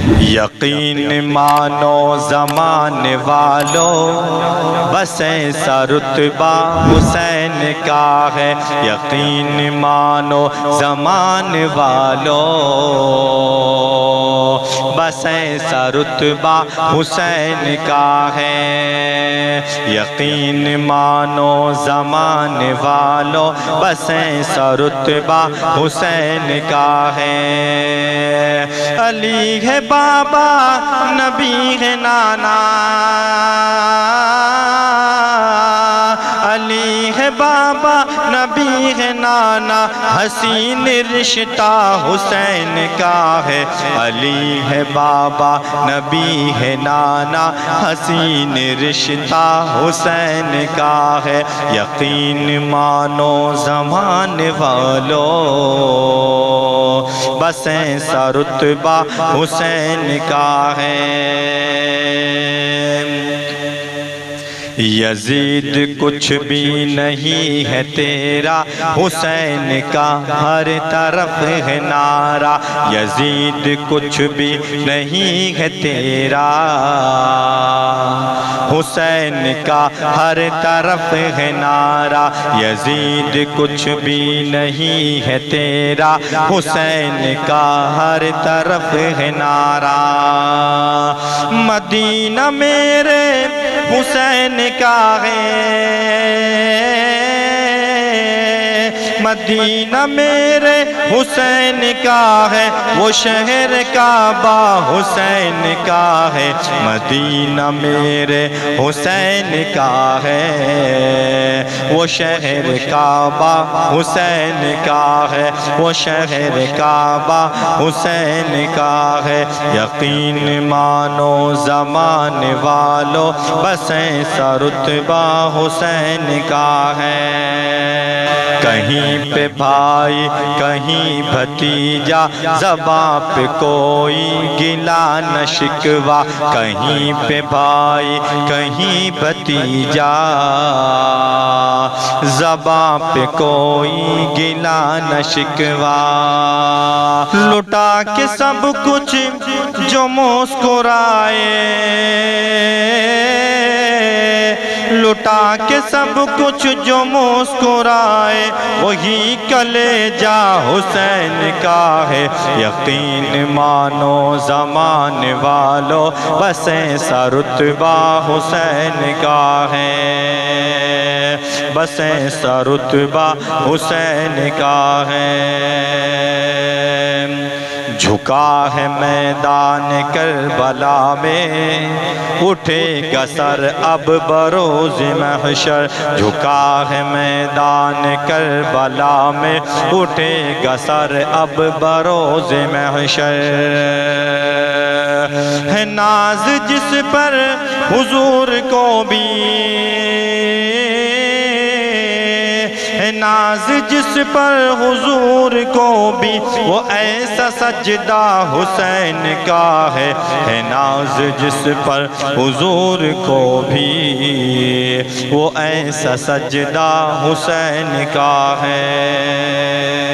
یقین مانو زمانے والوں بس ایسا رتبہ حسین کا ہے، یقین مانو زمانے والوں بس ایسا رتبہ حسین کا ہے، یقین مانو زمانے والوں بس ایسا رتبہ حسین کا ہے۔ علی ہے بابا، نبی ہے نانا، علی ہے بابا، نبی ہے نانا، حسین رشتہ حسین کا ہے، علی ہے بابا، نبی ہے نانا، حسین رشتہ حسین کا ہے، یقین مانو زمانے والوں بس ایسا رتبہ حسین کا ہے۔ یزید کچھ بھی نہیں ہے تیرا، حسین کا ہر طرف ہے نعرہ، یزید کچھ بھی نہیں ہے تیرا، حسین کا ہر طرف ہے نعرہ، یزید کچھ بھی نہیں ہے تیرا، حسین کا ہر طرف ہے نعرہ، مدینہ میرے حسین کا ہے، مدینہ میرے حسین کا ہے، وہ شہر کعبہ حسین کا ہے، مدینہ میرے حسین کا ہے، وہ شہر کعبہ حسین کا ہے، وہ شہر کعبہ حسین کا ہے، یقین مانو زمانے والوں بس ایسا رتبہ حسین کا ہے، کہیں پہ بھائی کہیں بھتیجا، زباں پہ کوئی گلہ نہ شکوہ، کہیں پہ بھائی کہیں بھتیجا، زباں پہ کوئی گلہ نہ شکوہ، لٹا کے سب کچھ جو مسکرائے، لٹا کے سب کچھ جو مسکرائے، وہی کلیجہ حسین کا ہے، یقین مانو زمانے والوں بس ایسا رتبہ حسین کا ہے، بس ایسا رتبہ حسین کا ہے۔ جھکا ہے میدان کربلا میں، اٹھے گا سر اب بروز محشر، جھکا ہے میدان کربلا میں، اٹھے گا سر اب بروز محشر، ہے ناز جس پر حضور کو بھی، ہے ناز جس پر حضور کو بھی، وہ ایسا سجدہ حسین کا ہے ناز جس پر حضور کو بھی، وہ ایسا سجدہ حسین کا ہے۔